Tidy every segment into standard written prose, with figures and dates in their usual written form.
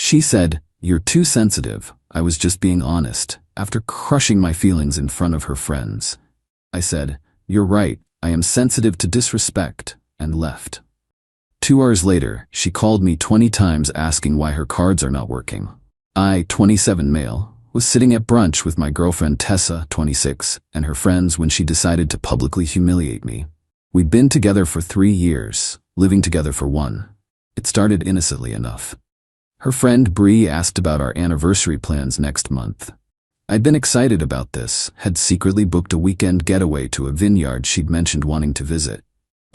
She said, "You're too sensitive." I was just being honest, after crushing my feelings in front of her friends. I said, "You're right, I am sensitive to disrespect," and left. 2 hours later, she called me 20 times asking why her cards are not working. I, 27 male, was sitting at brunch with my girlfriend Tessa, 26, and her friends when she decided to publicly humiliate me. We'd been together for 3 years, living together for 1. It started innocently enough. Her friend Bree asked about our anniversary plans next month. I'd been excited about this, had secretly booked a weekend getaway to a vineyard she'd mentioned wanting to visit.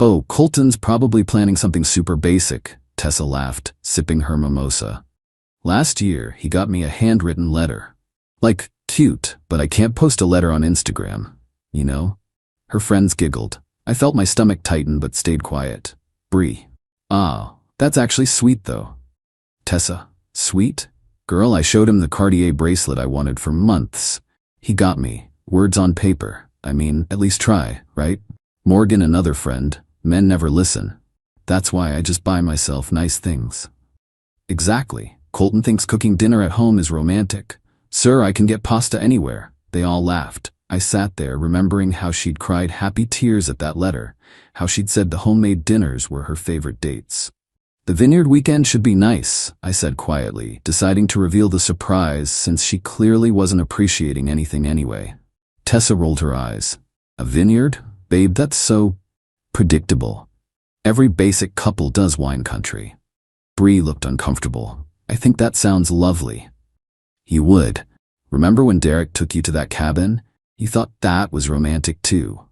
"Oh, Colton's probably planning something super basic," Tessa laughed, sipping her mimosa. "Last year, he got me a handwritten letter. Like, cute, but I can't post a letter on Instagram, you know?" Her friends giggled. I felt my stomach tighten but stayed quiet. Bree: "Ah, that's actually sweet though." Tessa: "Sweet? Girl, I showed him the Cartier bracelet I wanted for months. He got me. Words on paper. I mean, at least try, right?" Morgan, another friend: "Men never listen. That's why I just buy myself nice things." "Exactly. Colton thinks cooking dinner at home is romantic. Sir, I can get pasta anywhere." They all laughed. I sat there remembering how she'd cried happy tears at that letter, how she'd said the homemade dinners were her favorite dates. "The vineyard weekend should be nice," I said quietly, deciding to reveal the surprise since she clearly wasn't appreciating anything anyway. Tessa rolled her eyes. "A vineyard? Babe, that's so predictable. Every basic couple does wine country." Bree looked uncomfortable. "I think that sounds lovely." "You would. Remember when Derek took you to that cabin? You thought that was romantic too."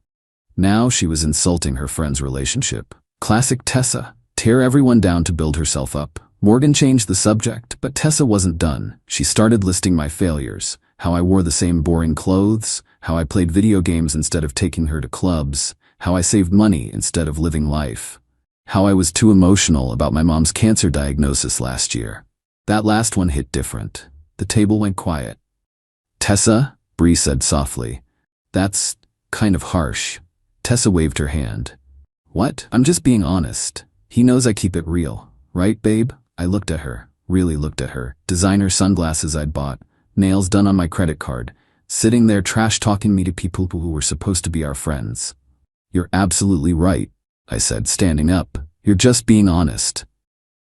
Now she was insulting her friend's relationship. Classic Tessa. Tear everyone down to build herself up. Morgan changed the subject, but Tessa wasn't done. She started listing my failures. How I wore the same boring clothes, how I played video games instead of taking her to clubs, how I saved money instead of living life, how I was too emotional about my mom's cancer diagnosis last year. That last one hit different. The table went quiet. "Tessa," Bree said softly, "that's kind of harsh." Tessa waved her hand. "What? I'm just being honest. He knows I keep it real. Right, babe?" I looked at her, really looked at her. Designer sunglasses I'd bought, nails done on my credit card, sitting there trash-talking me to people who were supposed to be our friends. "You're absolutely right," I said, standing up. "You're just being honest."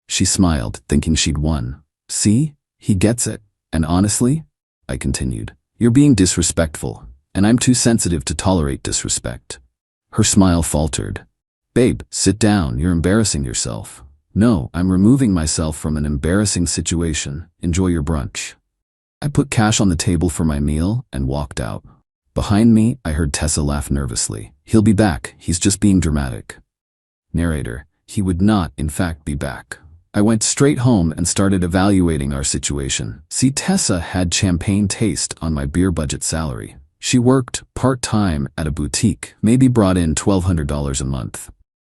She smiled, thinking she'd won. "See? He gets it. And honestly," I continued, "you're being disrespectful, and I'm too sensitive to tolerate disrespect." Her smile faltered. "Babe, sit down, you're embarrassing yourself." "No, I'm removing myself from an embarrassing situation. Enjoy your brunch." I put cash on the table for my meal and walked out. Behind me, I heard Tessa laugh nervously. "He'll be back, he's just being dramatic." Narrator: He would not, in fact, be back. I went straight home and started evaluating our situation. See, Tessa had champagne taste on my beer budget salary. She worked part-time at a boutique, maybe brought in $1,200 a month.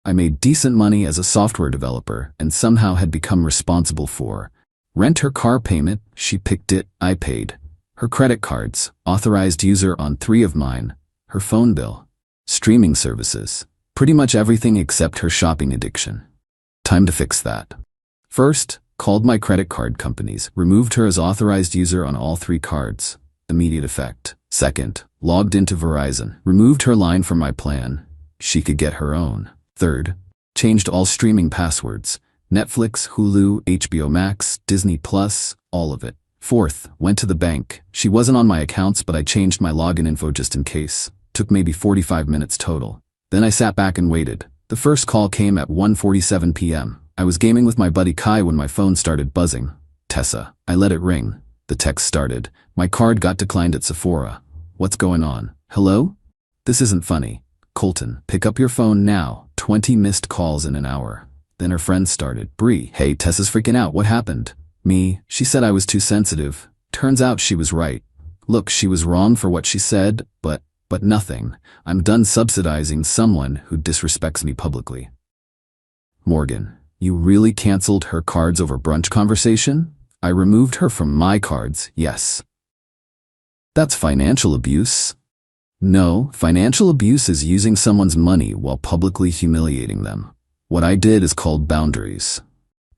I made decent money as a software developer and somehow had become responsible for rent. Her car payment, she picked it, I paid. Her credit cards, authorized user on 3 of mine. Her phone bill, streaming services, pretty much everything except her shopping addiction. Time to fix that. First, called my credit card companies, removed her as authorized user on all 3 cards. Immediate effect. Second, logged into Verizon, removed her line from my plan. She could get her own. Third, changed all streaming passwords. Netflix, Hulu, HBO Max, Disney Plus, all of it. Fourth, went to the bank. She wasn't on my accounts, but I changed my login info just in case. Took maybe 45 minutes total. Then I sat back and waited. The first call came at 1:47 p.m. I was gaming with my buddy Kai when my phone started buzzing. "Tessa." I let it ring. The text started. "My card got declined at Sephora. What's going on? Hello? This isn't funny. Colton, pick up your phone now. 20 missed calls in an hour." Then her friends started. "Bree, hey, Tessa's freaking out. What happened?" "Me, she said I was too sensitive." Turns out she was right. Look, she was wrong for what she said, but nothing. I'm done subsidizing someone who disrespects me publicly. Morgan, you really canceled her cards over brunch conversation? I removed her from my cards, yes. That's financial abuse. No, financial abuse is using someone's money while publicly humiliating them. What I did is called boundaries.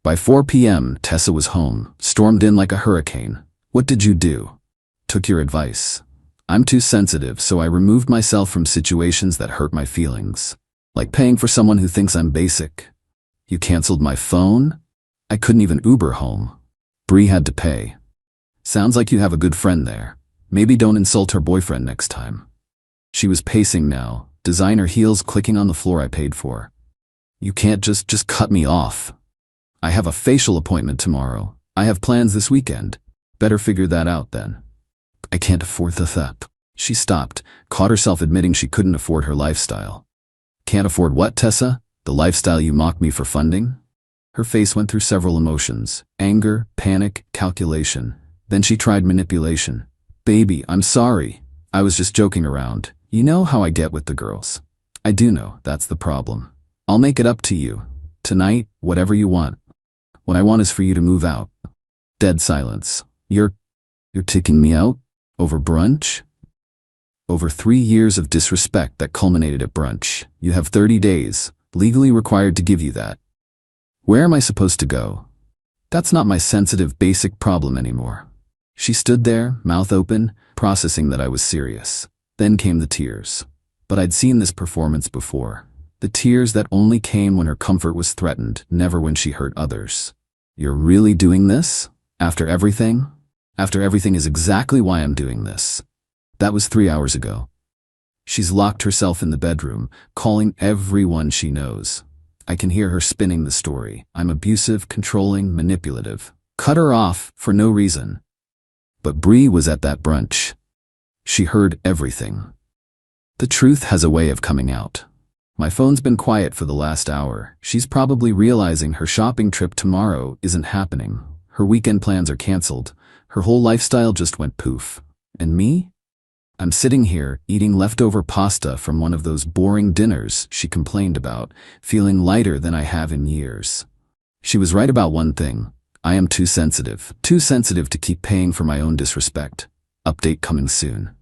By 4 p.m., Tessa was home, stormed in like a hurricane. What did you do? Took your advice. I'm too sensitive, so I removed myself from situations that hurt my feelings. Like paying for someone who thinks I'm basic. You canceled my phone? I couldn't even Uber home. Bree had to pay. Sounds like you have a good friend there. Maybe don't insult her boyfriend next time. She was pacing now, designer heels clicking on the floor I paid for. You can't just cut me off. I have a facial appointment tomorrow. I have plans this weekend. Better figure that out then. I can't afford that. She stopped, caught herself admitting she couldn't afford her lifestyle. Can't afford what, Tessa? The lifestyle you mock me for funding? Her face went through several emotions: anger, panic, calculation. Then she tried manipulation. Baby, I'm sorry. I was just joking around. You know how I get with the girls. I do know, that's the problem. I'll make it up to you. Tonight, whatever you want. What I want is for you to move out. Dead silence. You're taking me out? Over brunch? Over 3 years of disrespect that culminated at brunch. You have 30 days, legally required to give you that. Where am I supposed to go? That's not my sensitive, basic problem anymore. She stood there, mouth open, processing that I was serious. Then came the tears. But I'd seen this performance before. The tears that only came when her comfort was threatened, never when she hurt others. You're really doing this? After everything? After everything is exactly why I'm doing this. That was 3 hours ago. She's locked herself in the bedroom, calling everyone she knows. I can hear her spinning the story. I'm abusive, controlling, manipulative. Cut her off for no reason. But Bree was at that brunch. She heard everything. The truth has a way of coming out. My phone's been quiet for the last hour. She's probably realizing her shopping trip tomorrow isn't happening. Her weekend plans are canceled. Her whole lifestyle just went poof. And me? I'm sitting here, eating leftover pasta from one of those boring dinners she complained about, feeling lighter than I have in years. She was right about one thing. I am too sensitive to keep paying for my own disrespect. Update coming soon.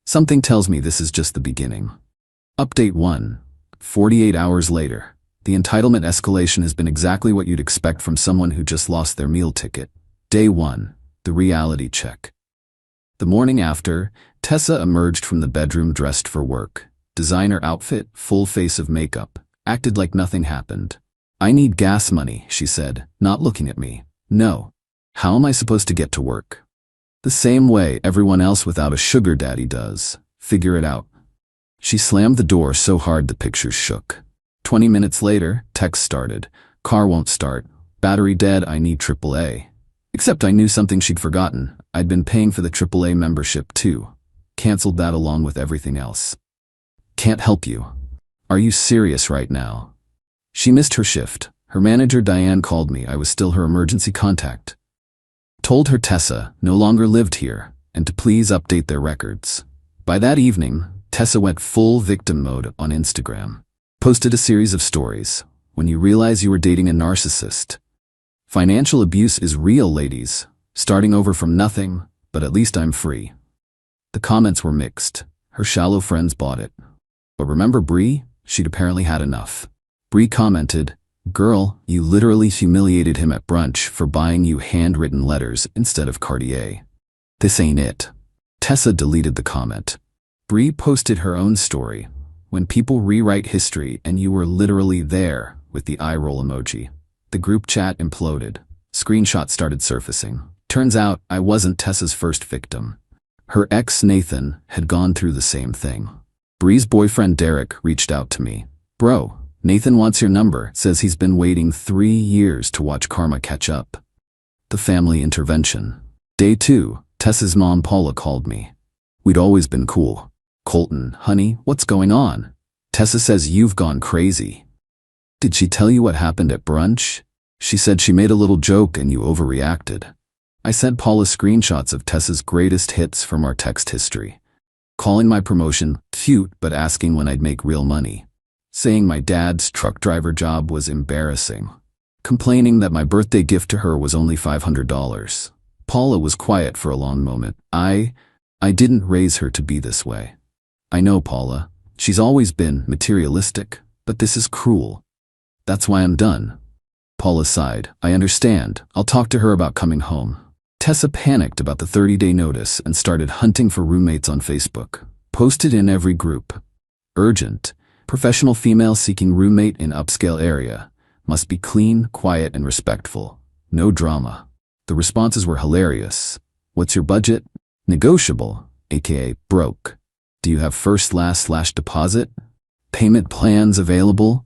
Something tells me this is just the beginning. Update 1. 48 hours later. The entitlement escalation has been exactly what you'd expect from someone who just lost their meal ticket. Day 1. The reality check. The morning after, Tessa emerged from the bedroom dressed for work. Designer outfit, full face of makeup. Acted like nothing happened. I need gas money, she said, not looking at me. No. How am I supposed to get to work? The same way everyone else without a sugar daddy does. Figure it out. She slammed the door so hard the pictures shook. 20 minutes later, text started. Car won't start. Battery dead, I need AAA. Except I knew something she'd forgotten. I'd been paying for the AAA membership too. Canceled that along with everything else. Can't help you. Are you serious right now? She missed her shift. Her manager Diane called me. I was still her emergency contact. Told her Tessa no longer lived here and to please update their records. By that evening, Tessa went full victim mode on Instagram. Posted a series of stories. When you realize you were dating a narcissist. Financial abuse is real, ladies. Starting over from nothing, but at least I'm free. The comments were mixed. Her shallow friends bought it. But remember Bree? She'd apparently had enough. Bree commented, "Girl, you literally humiliated him at brunch for buying you handwritten letters instead of Cartier. This ain't it." Tessa deleted the comment. Bree posted her own story. When people rewrite history and you were literally there, with the eye roll emoji. The group chat imploded. Screenshots started surfacing. Turns out I wasn't Tessa's first victim. Her ex, Nathan, had gone through the same thing. Bree's boyfriend, Derek, reached out to me. "Bro, Nathan wants your number, says he's been waiting 3 years to watch karma catch up." The family intervention. Day 2, Tessa's mom, Paula, called me. We'd always been cool. "Colton, honey, what's going on? Tessa says you've gone crazy." "Did she tell you what happened at brunch?" "She said she made a little joke and you overreacted." I sent Paula screenshots of Tessa's greatest hits from our text history. Calling my promotion cute but asking when I'd make real money. Saying my dad's truck driver job was embarrassing. Complaining that my birthday gift to her was only $500. Paula was quiet for a long moment. I didn't raise her to be this way. I know Paula. She's always been materialistic, but this is cruel. That's why I'm done. Paula sighed. I understand. I'll talk to her about coming home. Tessa panicked about the 30-day notice and started hunting for roommates on Facebook. Posted in every group. Urgent. Professional female seeking roommate in upscale area. Must be clean, quiet, and respectful. No drama. The responses were hilarious. What's your budget? Negotiable, aka broke. Do you have first, last / deposit? Payment plans available?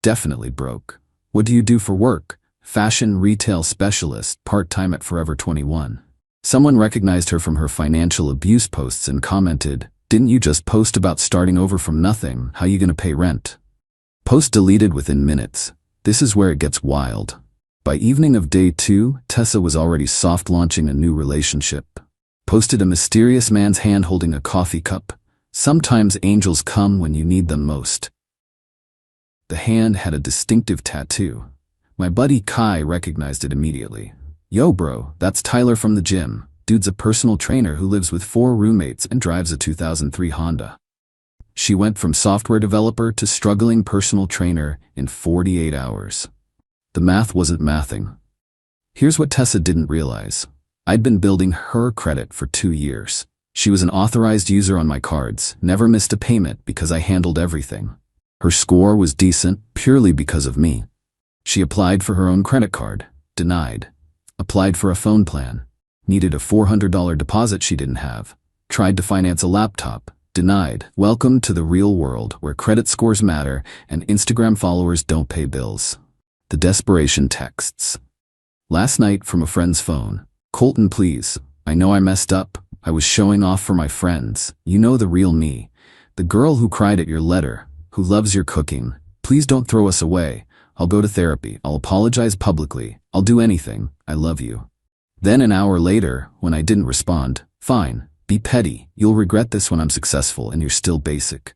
Definitely broke. What do you do for work? Fashion retail specialist, part-time at Forever 21. Someone recognized her from her financial abuse posts and commented, "Didn't you just post about starting over from nothing? How you gonna pay rent?" Post deleted within minutes. This is where it gets wild. By evening of day 2, Tessa was already soft-launching a new relationship. Posted a mysterious man's hand holding a coffee cup. Sometimes angels come when you need them most. The hand had a distinctive tattoo. My buddy Kai recognized it immediately. Yo bro, that's Tyler from the gym. Dude's a personal trainer who lives with 4 roommates and drives a 2003 Honda. She went from software developer to struggling personal trainer in 48 hours. The math wasn't mathing. Here's what Tessa didn't realize. I'd been building her credit for 2 years. She was an authorized user on my cards, never missed a payment because I handled everything. Her score was decent purely because of me. She applied for her own credit card, denied. Applied for a phone plan, needed a $400 deposit she didn't have. Tried to finance a laptop, denied. Welcome to the real world where credit scores matter and Instagram followers don't pay bills. The desperation texts. Last night from a friend's phone. Colton, please. I know I messed up. I was showing off for my friends. You know the real me. The girl who cried at your letter, who loves your cooking. Please don't throw us away. I'll go to therapy. I'll apologize publicly. I'll do anything. I love you. Then an hour later, when I didn't respond, fine, be petty. You'll regret this when I'm successful and you're still basic.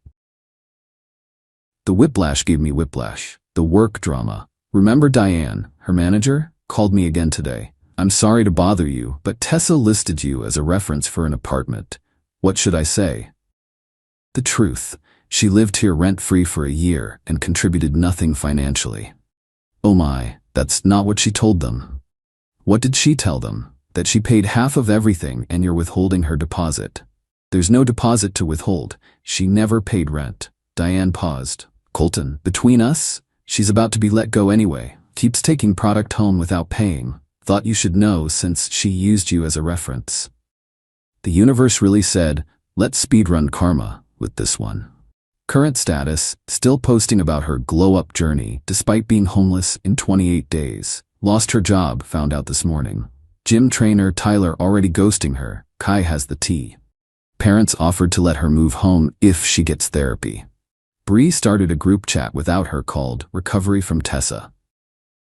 The whiplash gave me whiplash. The work drama. Remember Diane, her manager, called me again today. I'm sorry to bother you, but Tessa listed you as a reference for an apartment. What should I say? The truth. She lived here rent-free for a year and contributed nothing financially. Oh my, that's not what she told them. What did she tell them? That she paid half of everything and you're withholding her deposit. There's no deposit to withhold. She never paid rent. Diane paused. Colton, between us? She's about to be let go anyway. Keeps taking product home without paying. Thought you should know since she used you as a reference. The universe really said, let's speedrun karma with this one. Current status, still posting about her glow-up journey despite being homeless in 28 days. Lost her job, found out this morning. Gym trainer Tyler already ghosting her. Kai has the tea. Parents offered to let her move home if she gets therapy. Bree started a group chat without her called Recovery from Tessa.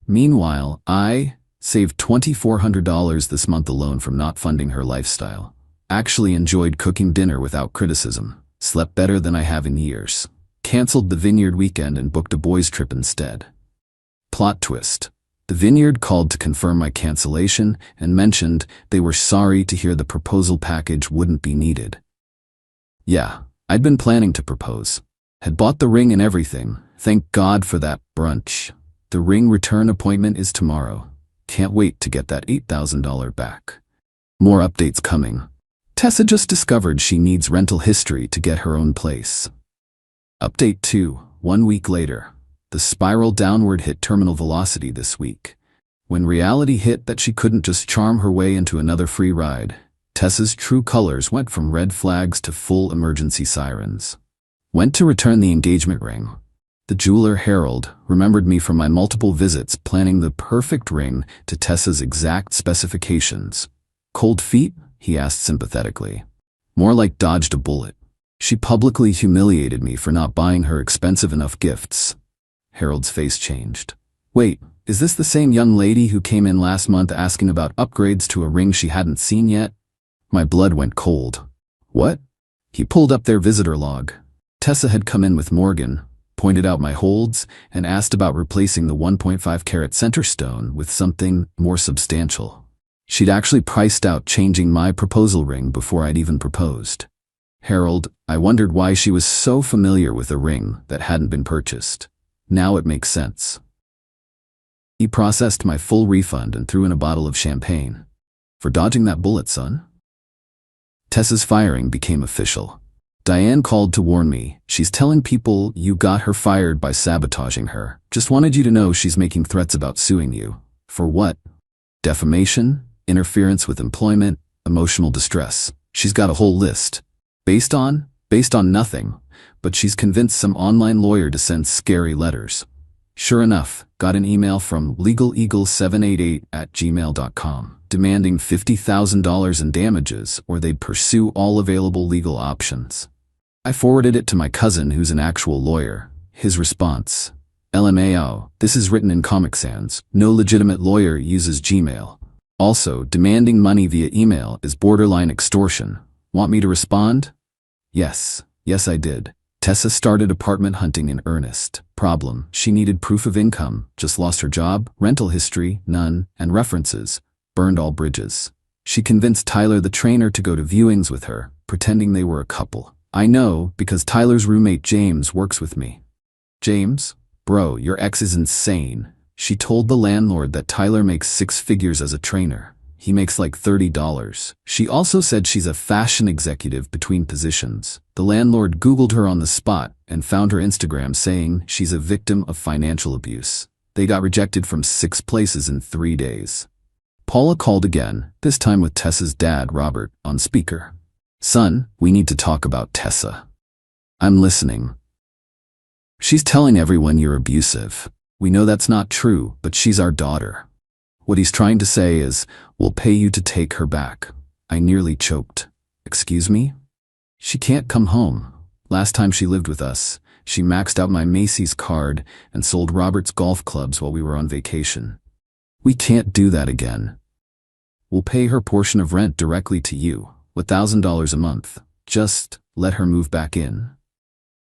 Meanwhile, I saved $2,400 this month alone from not funding her lifestyle. Actually enjoyed cooking dinner without criticism. Slept better than I have in years. Cancelled the Vineyard weekend and booked a boys' trip instead. Plot twist. The Vineyard called to confirm my cancellation and mentioned they were sorry to hear the proposal package wouldn't be needed. Yeah, I'd been planning to propose. Had bought the ring and everything. Thank God for that brunch. The ring return appointment is tomorrow. Can't wait to get that $8,000 back. More updates coming. Tessa just discovered she needs rental history to get her own place. Update 2, 1 week later. The spiral downward hit terminal velocity this week. When reality hit that she couldn't just charm her way into another free ride, Tessa's true colors went from red flags to full emergency sirens. Went to return the engagement ring. The jeweler Harold remembered me from my multiple visits planning the perfect ring to Tessa's exact specifications. Cold feet? He asked sympathetically. More like dodged a bullet. She publicly humiliated me for not buying her expensive enough gifts. Harold's face changed. Wait, is this the same young lady who came in last month asking about upgrades to a ring she hadn't seen yet? My blood went cold. What? He pulled up their visitor log. Tessa had come in with Morgan, pointed out my holds, and asked about replacing the 1.5 carat center stone with something more substantial. She'd actually priced out changing my proposal ring before I'd even proposed. Harold, I wondered why she was so familiar with a ring that hadn't been purchased. Now it makes sense. He processed my full refund and threw in a bottle of champagne. For dodging that bullet, son? Tessa's firing became official. Diane called to warn me. She's telling people you got her fired by sabotaging her. Just wanted you to know she's making threats about suing you. For what? Defamation, interference with employment, emotional distress. She's got a whole list. Based on nothing, but she's convinced some online lawyer to send scary letters. Sure enough, got an email from legaleagle788@gmail.com demanding $50,000 in damages or they'd pursue all available legal options. I forwarded it to my cousin who's an actual lawyer. His response: LMAO, this is written in Comic Sans. No legitimate lawyer uses Gmail. Also, demanding money via email is borderline extortion. Want me to respond? Yes I did. Tessa started apartment hunting in earnest. Problem: she needed proof of income, just lost her job, rental history, none, and references. Burned all bridges. She convinced Tyler the trainer to go to viewings with her, pretending they were a couple. I know, because Tyler's roommate James works with me. James? Bro, your ex is insane. She told the landlord that Tyler makes 6 figures as a trainer. He makes like $30. She also said she's a fashion executive between positions. The landlord Googled her on the spot and found her Instagram saying she's a victim of financial abuse. They got rejected from 6 places in 3 days. Paula called again, this time with Tessa's dad, Robert, on speaker. Son, we need to talk about Tessa. I'm listening. She's telling everyone you're abusive. We know that's not true, but she's our daughter. What he's trying to say is, we'll pay you to take her back. I nearly choked. Excuse me? She can't come home. Last time she lived with us, she maxed out my Macy's card and sold Robert's golf clubs while we were on vacation. We can't do that again. We'll pay her portion of rent directly to you, $1,000 a month. Just let her move back in.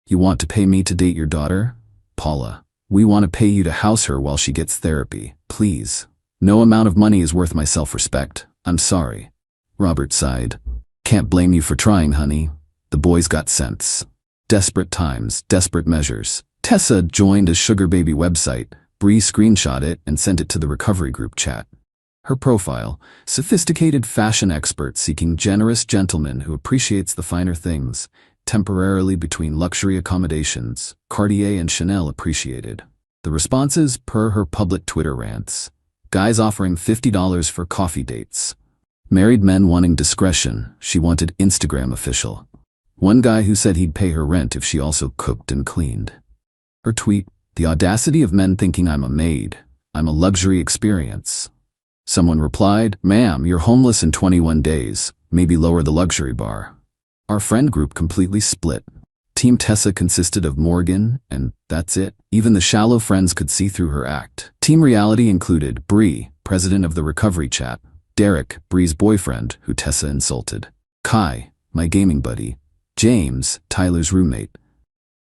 You want to pay me to date your daughter? Paula, we want to pay you to house her while she gets therapy, please. No amount of money is worth my self-respect. I'm sorry. Robert sighed. Can't blame you for trying, honey. The boy's got sense. Desperate times, desperate measures. Tessa joined a sugar baby website. Bree screenshot it and sent it to the recovery group chat. Her profile: sophisticated fashion expert seeking generous gentleman who appreciates the finer things, temporarily between luxury accommodations, Cartier and Chanel appreciated. The responses per her public Twitter rants. Guys offering $50 for coffee dates. Married men wanting discretion. She wanted Instagram official. One guy who said he'd pay her rent if she also cooked and cleaned. Her tweet: the audacity of men thinking I'm a maid. I'm a luxury experience. Someone replied, ma'am, you're homeless in 21 days. Maybe lower the luxury bar. Our friend group completely split. Team Tessa consisted of Morgan, and that's it. Even the shallow friends could see through her act. Team Reality included Bree, president of the recovery chat, Derek, Bree's boyfriend, who Tessa insulted, Kai, my gaming buddy, James, Tyler's roommate,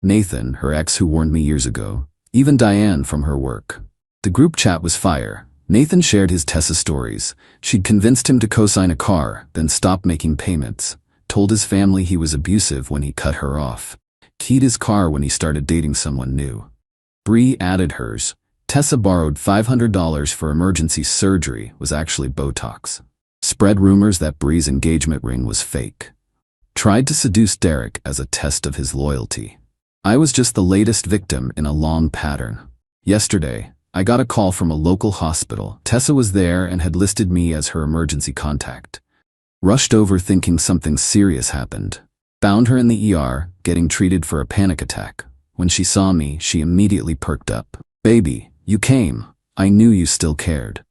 Nathan, her ex who warned me years ago, even Diane from her work. The group chat was fire. Nathan shared his Tessa stories. She'd convinced him to co-sign a car, then stop making payments. Told his family he was abusive when he cut her off. Keyed his car when he started dating someone new. Bree added hers. Tessa borrowed $500 for emergency surgery, was actually Botox. Spread rumors that Bree's engagement ring was fake. Tried to seduce Derek as a test of his loyalty. I was just the latest victim in a long pattern. Yesterday, I got a call from a local hospital. Tessa was there and had listed me as her emergency contact. Rushed over thinking something serious happened. Found her in the ER, getting treated for a panic attack. When she saw me, she immediately perked up. Baby, you came. I knew you still cared.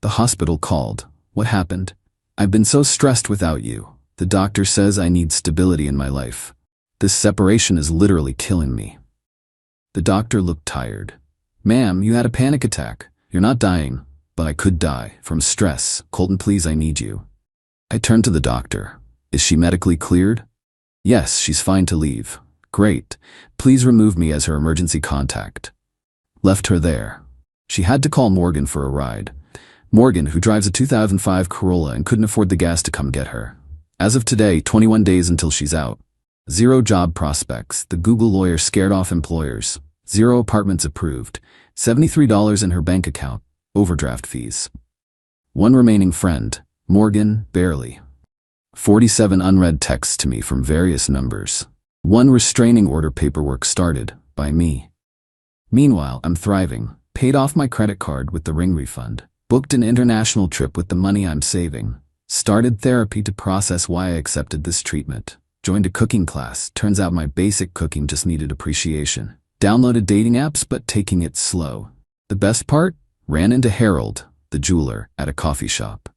The hospital called. What happened? I've been so stressed without you. The doctor says I need stability in my life. This separation is literally killing me. The doctor looked tired. Ma'am, you had a panic attack. You're not dying, but I could die from stress. Colton, please, I need you. I turned to the doctor. Is she medically cleared? Yes, she's fine to leave. Great. Please remove me as her emergency contact. Left her there. She had to call Morgan for a ride. Morgan, who drives a 2005 Corolla and couldn't afford the gas to come get her. As of today, 21 days until she's out. 0 job prospects. The Google lawyer scared off employers. 0 apartments approved. $73 in her bank account. overdraft fees. One remaining friend, Morgan, barely. 47 unread texts to me from various numbers. One restraining order paperwork started, by me. Meanwhile, I'm thriving, paid off my credit card with the Ring refund, booked an international trip with the money I'm saving, started therapy to process why I accepted this treatment, joined a cooking class, turns out my basic cooking just needed appreciation, downloaded dating apps but taking it slow. The best part? Ran into Harold, the jeweler, at a coffee shop.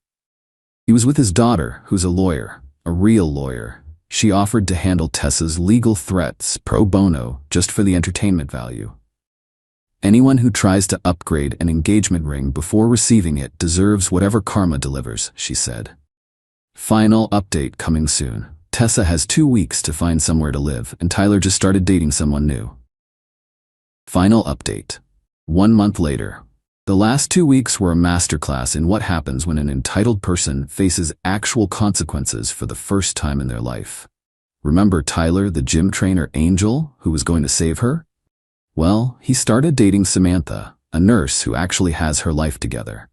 He was with his daughter, who's a lawyer, a real lawyer. She offered to handle Tessa's legal threats pro bono just for the entertainment value. Anyone who tries to upgrade an engagement ring before receiving it deserves whatever karma delivers, she said. Final update coming soon. Tessa has 2 weeks to find somewhere to live, and Tyler just started dating someone new. Final update. 1 month later. The last 2 weeks were a masterclass in what happens when an entitled person faces actual consequences for the first time in their life. Remember Tyler, the gym trainer angel, who was going to save her? Well, he started dating Samantha, a nurse who actually has her life together.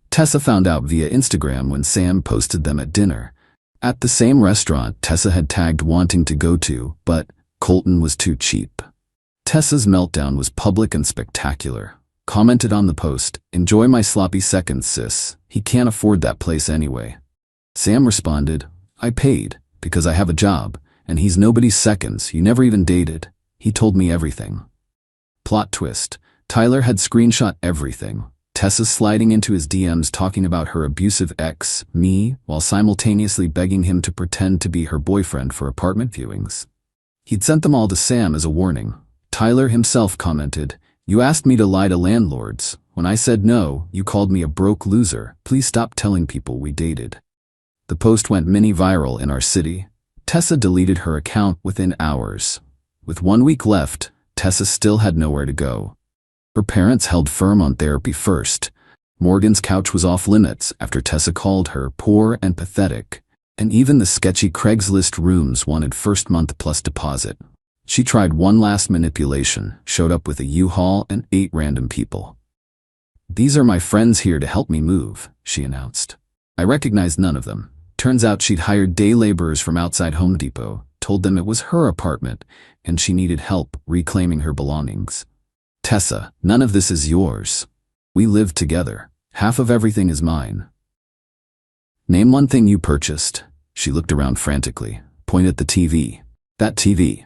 Tessa found out via Instagram when Sam posted them at dinner. At the same restaurant Tessa had tagged wanting to go to, but Colton was too cheap. Tessa's meltdown was public and spectacular. Commented on the post, "Enjoy my sloppy seconds, sis. He can't afford that place anyway." Sam responded, "I paid, because I have a job, and he's nobody's seconds, you never even dated. He told me everything." Plot twist. Tyler had screenshot everything. Tessa sliding into his DMs talking about her abusive ex, me, while simultaneously begging him to pretend to be her boyfriend for apartment viewings. He'd sent them all to Sam as a warning. Tyler himself commented, "You asked me to lie to landlords. When I said no, you called me a broke loser. Please stop telling people we dated." The post went mini viral in our city. Tessa deleted her account within hours. With 1 week left, Tessa still had nowhere to go. Her parents held firm on therapy first. Morgan's couch was off limits after Tessa called her poor and pathetic, and even the sketchy Craigslist rooms wanted first month plus deposit. She tried one last manipulation, showed up with a U-Haul and 8 random people. "These are my friends here to help me move," she announced. I recognized none of them. Turns out she'd hired day laborers from outside Home Depot, told them it was her apartment, and she needed help reclaiming her belongings. "Tessa, none of this is yours. We live together. Half of everything is mine." "Name one thing you purchased." She looked around frantically. Point at the TV. "That TV.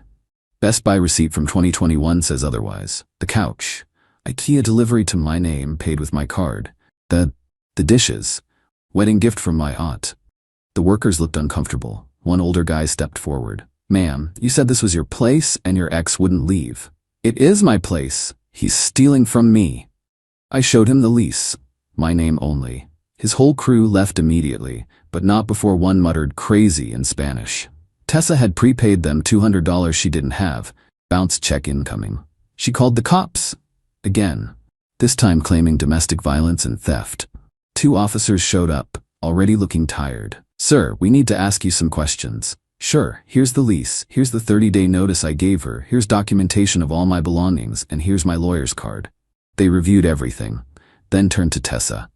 Best Buy receipt from 2021 says otherwise. The couch. IKEA delivery to my name paid with my card. The dishes. Wedding gift from my aunt." The workers looked uncomfortable. One older guy stepped forward. "Ma'am, you said this was your place and your ex wouldn't leave." "It is my place. He's stealing from me." I showed him the lease. My name only. His whole crew left immediately, but not before one muttered "crazy" in Spanish. Tessa had prepaid them $200 she didn't have. Bounce check incoming. She called the cops. Again. This time claiming domestic violence and theft. 2 officers showed up, already looking tired. "Sir, we need to ask you some questions." "Sure, here's the lease, here's the 30-day notice I gave her, here's documentation of all my belongings, and here's my lawyer's card." They reviewed everything, then turned to Tessa.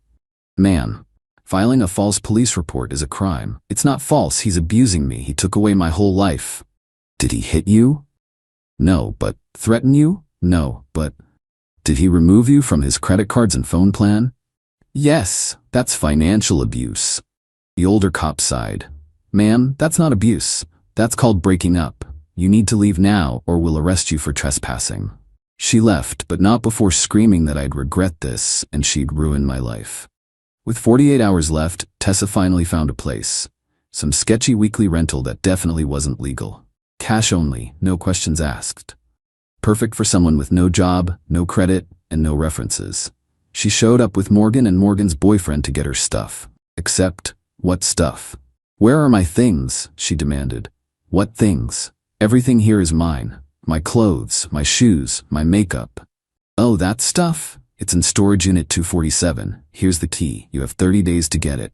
"Ma'am, filing a false police report is a crime. It's not false, he's abusing me, he took away my whole life." "Did he hit you?" "No, but..." "Threaten you?" "No, but..." "Did he remove you from his credit cards and phone plan?" "Yes, that's financial abuse." The older cop sighed. "Ma'am, that's not abuse. That's called breaking up. You need to leave now or we'll arrest you for trespassing." She left, but not before screaming that I'd regret this and she'd ruin my life. With 48 hours left, Tessa finally found a place. Some sketchy weekly rental that definitely wasn't legal. Cash only, no questions asked. Perfect for someone with no job, no credit, and no references. She showed up with Morgan and Morgan's boyfriend to get her stuff. Except, what stuff? "Where are my things?" she demanded. "What things? Everything here is mine. My clothes, my shoes, my makeup." "Oh, that stuff? It's in storage unit 247. Here's the key. You have 30 days to get it."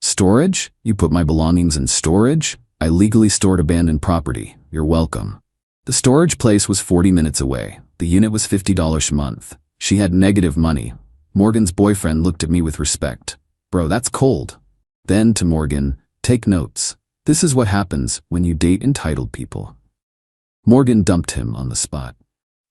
"Storage? You put my belongings in storage? I legally stored abandoned property. You're welcome." The storage place was 40 minutes away. The unit was $50 a month. She had negative money. Morgan's boyfriend looked at me with respect. Bro, that's cold. Then to Morgan, take notes. This is what happens when you date entitled people. Morgan dumped him on the spot.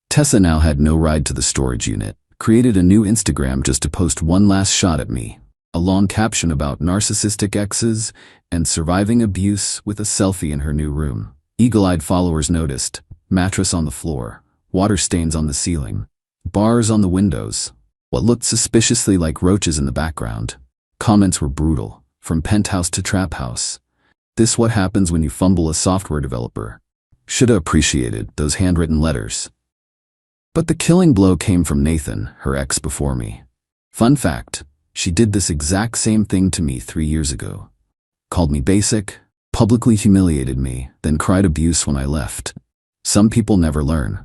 Tessa now had no ride to the storage unit, created a new Instagram just to post one last shot at me. A long caption about narcissistic exes and surviving abuse with a selfie in her new room. Eagle-eyed followers noticed. Mattress on the floor, water stains on the ceiling, bars on the windows, what looked suspiciously like roaches in the background. Comments were brutal, from penthouse to trap house. This what happens when you fumble a software developer. Shoulda appreciated those handwritten letters. But the killing blow came from Nathan, her ex before me. Fun fact, she did this exact same thing to me 3 years ago. Called me basic, publicly humiliated me, then cried abuse when I left. Some people never learn.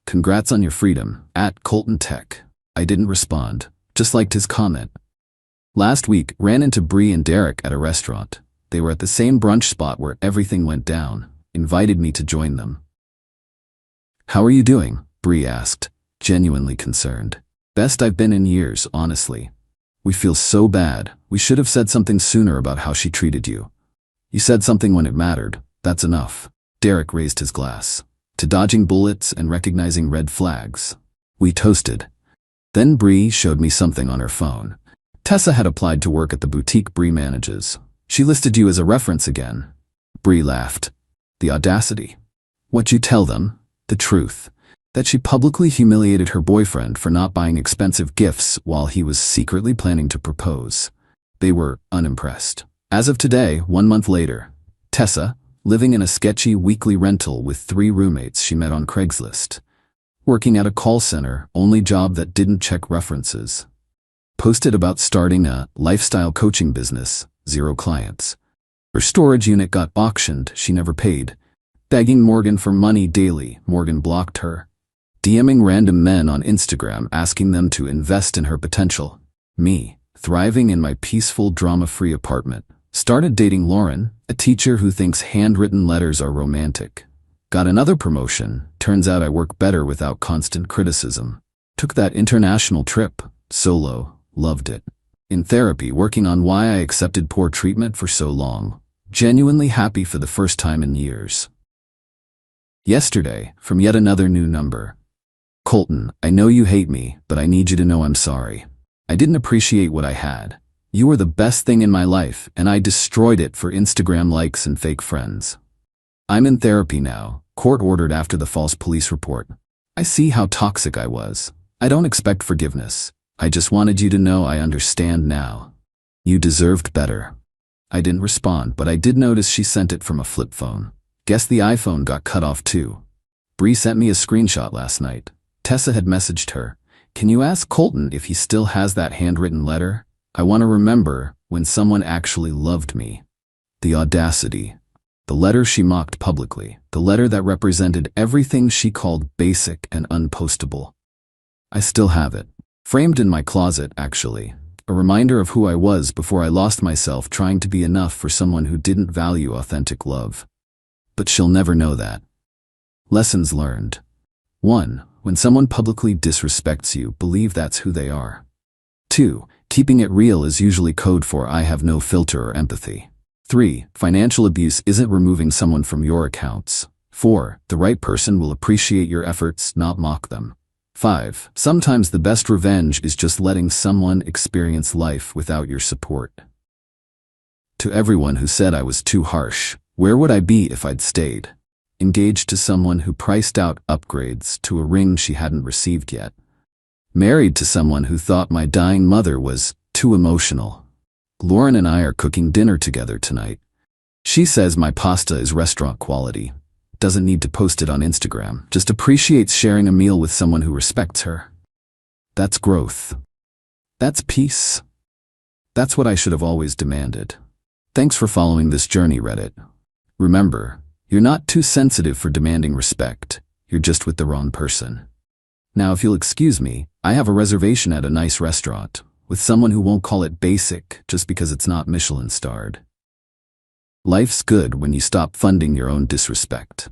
Congrats on your freedom, @ColtonTech. I didn't respond, just liked his comment. Last week, ran into Bree and Derek at a restaurant. They were at the same brunch spot where everything went down, invited me to join them. How are you doing? Bree asked, genuinely concerned. Best I've been in years, honestly. We feel so bad. We should have said something sooner about how she treated you. You said something when it mattered. That's enough. Derek raised his glass. To dodging bullets and recognizing red flags. We toasted. Then Bree showed me something on her phone. Tessa had applied to work at the boutique Bree manages. She listed you as a reference again. Bree laughed. The audacity. What'd you tell them? The truth. That she publicly humiliated her boyfriend for not buying expensive gifts while he was secretly planning to propose. They were unimpressed. As of today, 1 month later, Tessa, living in a sketchy weekly rental with 3 roommates she met on Craigslist. Working at a call center, only job that didn't check references. Posted about starting a lifestyle coaching business, 0 clients. Her storage unit got auctioned, she never paid. Begging Morgan for money daily, Morgan blocked her. DMing random men on Instagram asking them to invest in her potential. Me, thriving in my peaceful drama-free apartment. Started dating Lauren, a teacher who thinks handwritten letters are romantic. Got another promotion, turns out I work better without constant criticism. Took that international trip, solo, loved it. In therapy, working on why I accepted poor treatment for so long. Genuinely happy for the first time in years. Yesterday, from yet another new number. Colton, I know you hate me, but I need you to know I'm sorry. I didn't appreciate what I had. You were the best thing in my life, and I destroyed it for Instagram likes and fake friends. I'm in therapy now, court-ordered after the false police report. I see how toxic I was. I don't expect forgiveness. I just wanted you to know I understand now. You deserved better. I didn't respond, but I did notice she sent it from a flip phone. Guess the iPhone got cut off too. Bree sent me a screenshot last night. Tessa had messaged her. Can you ask Colton if he still has that handwritten letter? I want to remember when someone actually loved me. The audacity. The letter she mocked publicly. The letter that represented everything she called basic and unpostable. I still have it. Framed in my closet, actually. A reminder of who I was before I lost myself trying to be enough for someone who didn't value authentic love. But she'll never know that. Lessons learned. 1. When someone publicly disrespects you, believe that's who they are. 2. Keeping it real is usually code for I have no filter or empathy. 3. Financial abuse isn't removing someone from your accounts. 4. The right person will appreciate your efforts, not mock them. 5. Sometimes the best revenge is just letting someone experience life without your support. To everyone who said I was too harsh, where would I be if I'd stayed? Engaged to someone who priced out upgrades to a ring she hadn't received yet. Married to someone who thought my dying mother was too emotional. Lauren and I are cooking dinner together tonight. She says my pasta is restaurant quality. Doesn't need to post it on Instagram. Just appreciates sharing a meal with someone who respects her. That's growth. That's peace. That's what I should have always demanded. Thanks for following this journey, Reddit. Remember, you're not too sensitive for demanding respect. You're just with the wrong person. Now, if you'll excuse me, I have a reservation at a nice restaurant with someone who won't call it basic just because it's not Michelin starred. Life's good when you stop funding your own disrespect.